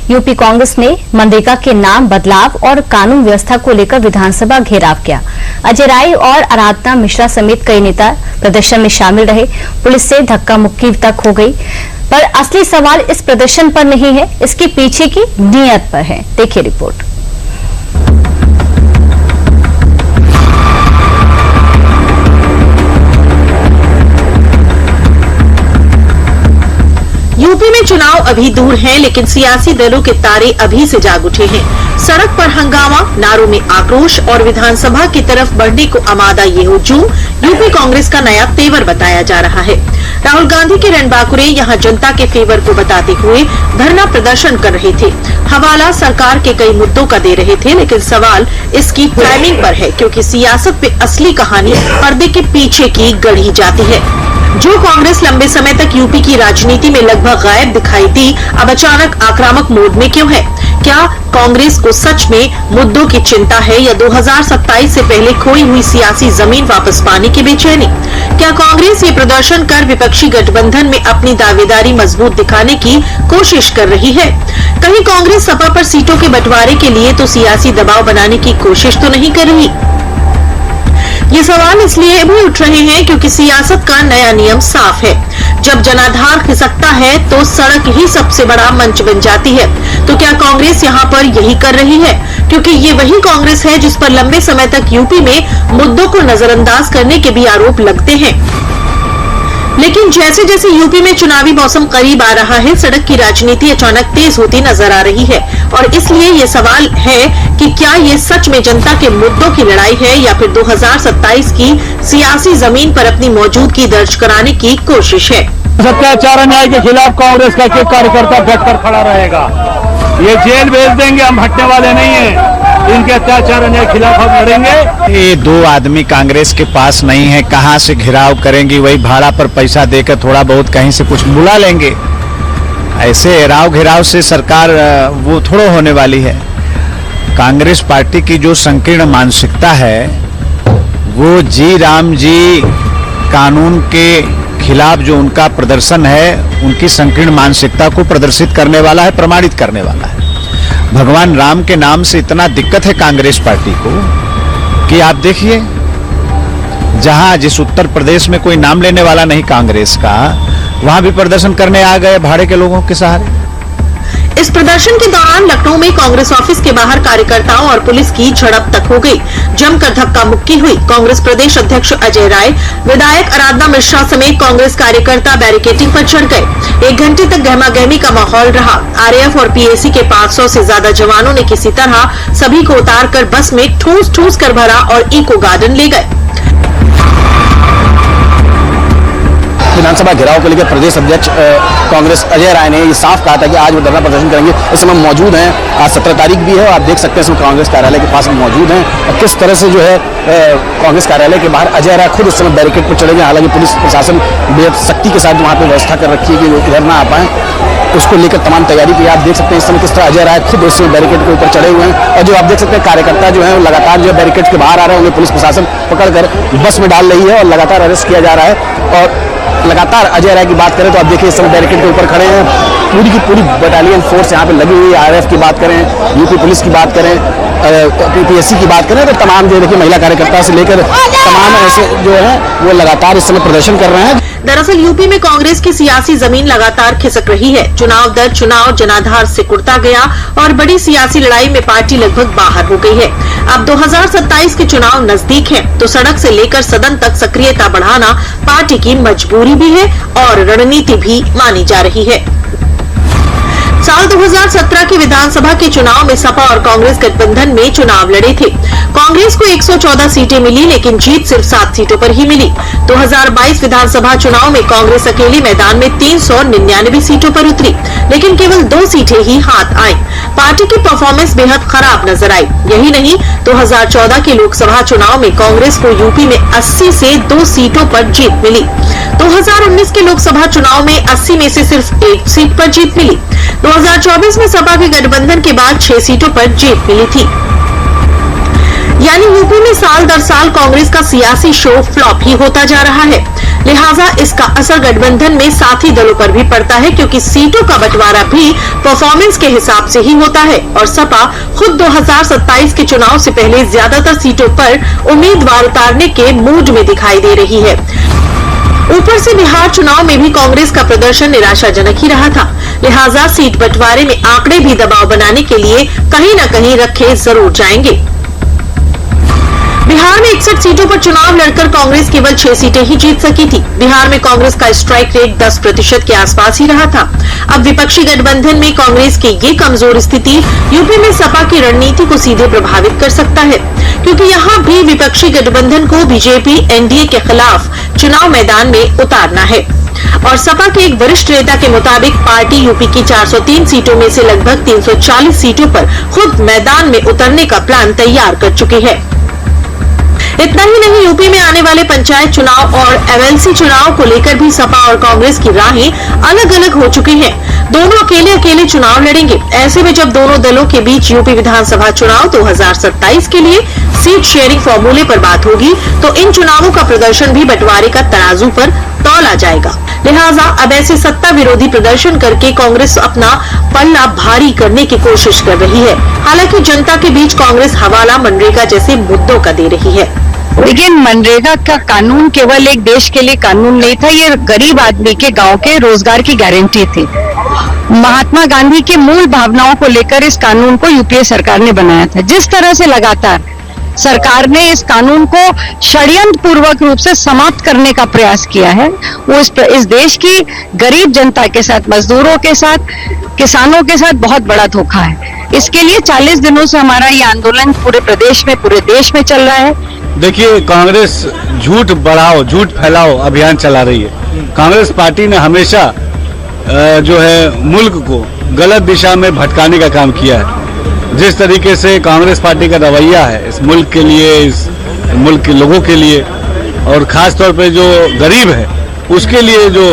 UP Congress ने मनरेगा के नाम बदलाव और कानून व्यवस्था को लेकर विधानसभा घेराव किया। अजय राय और आराधना मिश्रा समेत कई नेता प्रदर्शन में शामिल रहे। पुलिस से धक्का मुक्की तक हो गई, पर असली सवाल इस प्रदर्शन पर नहीं है, इसके पीछे की नीयत पर है। देखिए रिपोर्ट। यूपी में चुनाव अभी दूर हैं, लेकिन सियासी दलों के तारे अभी से जाग उठे हैं। सड़क पर हंगामा, नारों में आक्रोश और विधानसभा की तरफ बढ़ने को आमादा ये हुजूम यूपी कांग्रेस का नया तेवर बताया जा रहा है। राहुल गांधी के रणबांकुरे यहां जनता के फेवर को बताते हुए धरना प्रदर्शन कर रहे थे। हवाला सरकार के कई मुद्दों का दे रहे थे, लेकिन सवाल इसकी टाइमिंग पर है, क्योंकि सियासत में असली कहानी पर्दे के पीछे की गढ़ी जाती है। जो कांग्रेस लंबे समय तक यूपी की राजनीति में लगभग गायब दिखाई दी, अब अचानक आक्रामक मोड में क्यों है? क्या कांग्रेस को सच में मुद्दों की चिंता है या 2027 से पहले खोई हुई सियासी जमीन वापस पाने की बेचैनी? क्या कांग्रेस ये प्रदर्शन कर विपक्षी गठबंधन में अपनी दावेदारी मजबूत दिखाने की कोशिश कर रही है? कहीं कांग्रेस सपा पर सीटों के बंटवारे के लिए तो सियासी दबाव बनाने की कोशिश तो नहीं कर रही? ये सवाल इसलिए भी उठ रहे हैं क्योंकि सियासत का नया नियम साफ है। जब जनाधार खिसकता है तो सड़क ही सबसे बड़ा मंच बन जाती है। तो क्या कांग्रेस यहाँ पर यही कर रही है? क्योंकि ये वही कांग्रेस है जिस पर लंबे समय तक यूपी में मुद्दों को नजरअंदाज करने के भी आरोप लगते हैं। लेकिन जैसे जैसे यूपी में चुनावी मौसम करीब आ रहा है, सड़क की राजनीति अचानक तेज होती नजर आ रही है। और इसलिए ये सवाल है कि क्या ये सच में जनता के मुद्दों की लड़ाई है या फिर 2027 की सियासी जमीन पर अपनी मौजूदगी दर्ज कराने की कोशिश है? अत्याचार अन्याय के खिलाफ कांग्रेस का एक कार्यकर्ता डटकर खड़ा रहेगा। ये जेल भेज देंगे, हम हटने वाले नहीं है। इनके अत्याचार अन्याय के खिलाफ हम लड़ेंगे। ये दो आदमी कांग्रेस के पास नहीं है, कहां से घिराव करेंगी? वही भाड़ा पर पैसा देकर थोड़ा बहुत कहीं से कुछ बुला लेंगे। ऐसे राव घिराव से सरकार वो थोड़ा होने वाली है। कांग्रेस पार्टी की जो संकीर्ण मानसिकता है, वो जी राम जी कानून के खिलाफ जो उनका प्रदर्शन है, उनकी संकीर्ण मानसिकता को प्रदर्शित करने वाला है, प्रमाणित करने वाला है। भगवान राम के नाम से इतना दिक्कत है कांग्रेस पार्टी को कि आप देखिए, जहां जिस उत्तर प्रदेश में कोई नाम लेने वाला नहीं कांग्रेस का, वहां भी प्रदर्शन करने आ गए भाड़े के लोगों के सहारे। इस प्रदर्शन के दौरान लखनऊ में कांग्रेस ऑफिस के बाहर कार्यकर्ताओं और पुलिस की झड़प तक हो गई। जमकर धक्का मुक्की हुई। कांग्रेस प्रदेश अध्यक्ष अजय राय, विधायक आराधना मिश्रा समेत कांग्रेस कार्यकर्ता बैरिकेडिंग पर चढ़ गए। 1 घंटे तक गहमागहमी का माहौल रहा। आरएएफ और पीएसी के 500 से ज्यादा जवानों ने किसी तरह सभी को उतारकर बस में ठूस ठूस कर भरा और इको गार्डन ले गए। विधानसभा घेराव को लेकर प्रदेश अध्यक्ष कांग्रेस अजय राय ने ये साफ कहा था कि आज वो धरना प्रदर्शन करेंगे। इस समय मौजूद हैं, आज 17 तारीख भी है और आप देख सकते हैं इसमें कांग्रेस कार्यालय के पास मौजूद हैं। और किस तरह से जो है कांग्रेस कार्यालय के बाहर अजय राय खुद इस समय बैरिकेड पर चले गए। हालांकि पुलिस प्रशासन बेहद सख्ती के साथ वहाँ पर व्यवस्था कर रखी है कि वो इधर ना आ पाए, उसको लेकर तमाम तैयारी की। आप देख सकते हैं इस समय किस तरह अजय राय खुद इस बैरिकेड के ऊपर चढ़े हुए हैं। और जो आप देख सकते हैं कार्यकर्ता जो है लगातार जो बैरिकेड के बाहर आ रहे हैं, उन्हें पुलिस प्रशासन पकड़कर बस में डाल रही है और लगातार अरेस्ट किया जा रहा है। और लगातार अजय राय की बात करें तो आप देखिए इस समय बैरिकेड के ऊपर खड़े हैं। पूरी की पूरी बटालियन फोर्स यहाँ पे लगी हुई है। आरएएफ की बात करें, यूपी पुलिस की बात करें, पीपीएससी की बात करें, तो तमाम जो देखिए महिला कार्यकर्ता से लेकर तमाम ऐसे जो है वो लगातार इस समय प्रदर्शन कर रहे हैं। दरअसल यूपी में कांग्रेस की सियासी जमीन लगातार खिसक रही है। चुनाव दर चुनाव जनाधार से कुर्ता गया और बड़ी सियासी लड़ाई में पार्टी लगभग बाहर हो गई है। अब 2027 के चुनाव नजदीक हैं, तो सड़क से लेकर सदन तक सक्रियता बढ़ाना पार्टी की मजबूरी भी है और रणनीति भी मानी जा रही है। साल 2017 के विधानसभा के चुनाव में सपा और कांग्रेस गठबंधन में चुनाव लड़े थे। कांग्रेस को 114 सीटें मिली, लेकिन जीत सिर्फ 7 सीटों पर ही मिली। 2022 विधानसभा चुनाव में कांग्रेस अकेले मैदान में 399 सीटों पर उतरी, लेकिन केवल 2 सीटें ही हाथ आईं। पार्टी की परफॉर्मेंस बेहद खराब नजर आई। यही नहीं, 2014 के लोकसभा चुनाव में कांग्रेस को यूपी में 80 से 2 सीटों पर जीत मिली। 2019 के लोकसभा चुनाव में 80 में से सिर्फ 1 सीट पर जीत मिली। 2024 में सपा के गठबंधन के बाद 6 सीटों पर जीत मिली थी। यानी यूपी में साल दर साल कांग्रेस का सियासी शो फ्लॉप ही होता जा रहा है। लिहाजा इसका असर गठबंधन में साथी दलों पर भी पड़ता है, क्योंकि सीटों का बंटवारा भी परफॉर्मेंस के हिसाब से ही होता है और सपा खुद 2027 के चुनाव से पहले ज्यादातर सीटों पर उम्मीदवार उतारने के मूड में दिखाई दे रही है। ऊपर से बिहार चुनाव में भी कांग्रेस का प्रदर्शन निराशाजनक ही रहा था, लिहाजा सीट बंटवारे में आंकड़े भी दबाव बनाने के लिए कहीं न कहीं रखे जरूर जाएंगे। बिहार में 61 सीटों पर चुनाव लड़कर कांग्रेस केवल 6 सीटें ही जीत सकी थी। बिहार में कांग्रेस का स्ट्राइक रेट 10% के आसपास ही रहा था। अब विपक्षी गठबंधन में कांग्रेस की ये कमजोर स्थिति यूपी में सपा की रणनीति को सीधे प्रभावित कर सकता है, क्योंकि यहाँ भी विपक्षी गठबंधन को बीजेपी एनडीए के खिलाफ चुनाव मैदान में उतारना है और सपा के एक वरिष्ठ नेता के मुताबिक पार्टी यूपी की 403 सीटों में से लगभग 340 सीटों पर खुद मैदान में उतरने का प्लान तैयार कर चुकी है। इतना ही नहीं, यूपी में आने वाले पंचायत चुनाव और एमएलसी चुनाव को लेकर भी सपा और कांग्रेस की राहें अलग अलग हो चुकी हैं। दोनों अकेले अकेले चुनाव लड़ेंगे। ऐसे में जब दोनों दलों के बीच यूपी विधानसभा चुनाव 2027 के लिए सीट शेयरिंग फॉर्मूले पर बात होगी, तो इन चुनावों का प्रदर्शन भी बंटवारे का तराजू पर तौला जाएगा। लिहाजा अब ऐसे सत्ता विरोधी प्रदर्शन करके कांग्रेस अपना पल्ला भारी करने की कोशिश कर रही है। हालांकि जनता के बीच कांग्रेस हवाला मनरेगा जैसे मुद्दों का दे रही है। लेकिन मनरेगा का कानून केवल एक देश के लिए कानून नहीं था, ये गरीब आदमी के गांव के रोजगार की गारंटी थी। महात्मा गांधी की मूल भावनाओं को लेकर इस कानून को यूपीए सरकार ने बनाया था। जिस तरह से लगातार सरकार ने इस कानून को षड्यंत्र पूर्वक रूप से समाप्त करने का प्रयास किया है, वो इस देश की गरीब जनता के साथ, मजदूरों के साथ, किसानों के साथ बहुत बड़ा धोखा है। इसके लिए 40 दिनों से हमारा ये आंदोलन पूरे प्रदेश में, पूरे देश में चल रहा है। देखिए, कांग्रेस झूठ बढ़ाओ, झूठ फैलाओ अभियान चला रही है। कांग्रेस पार्टी ने हमेशा जो है मुल्क को गलत दिशा में भटकाने का काम किया है। जिस तरीके से कांग्रेस पार्टी का रवैया है इस मुल्क के लिए, इस मुल्क के लोगों के लिए और खास तौर पे जो गरीब है उसके लिए जो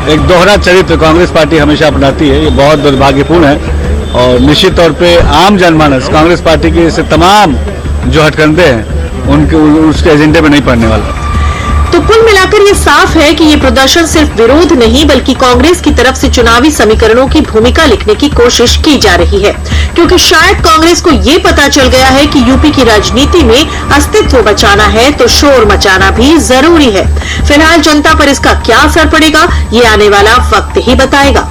एक दोहरा चरित्र कांग्रेस पार्टी हमेशा अपनाती है, ये बहुत दुर्भाग्यपूर्ण है। और निश्चित तौर पे आम जनमानस कांग्रेस पार्टी के से तमाम जो हटकंडे हैं उनके उसके एजेंडे में नहीं पड़ने वाला। तो कुल मिलाकर ये साफ है कि ये प्रदर्शन सिर्फ विरोध नहीं बल्कि कांग्रेस की तरफ से चुनावी समीकरणों की भूमिका लिखने की कोशिश की जा रही है, क्योंकि शायद कांग्रेस को ये पता चल गया है कि यूपी की राजनीति में अस्तित्व बचाना है तो शोर मचाना भी जरूरी है। फिलहाल जनता पर इसका क्या असर पड़ेगा, ये आने वाला वक्त ही बताएगा।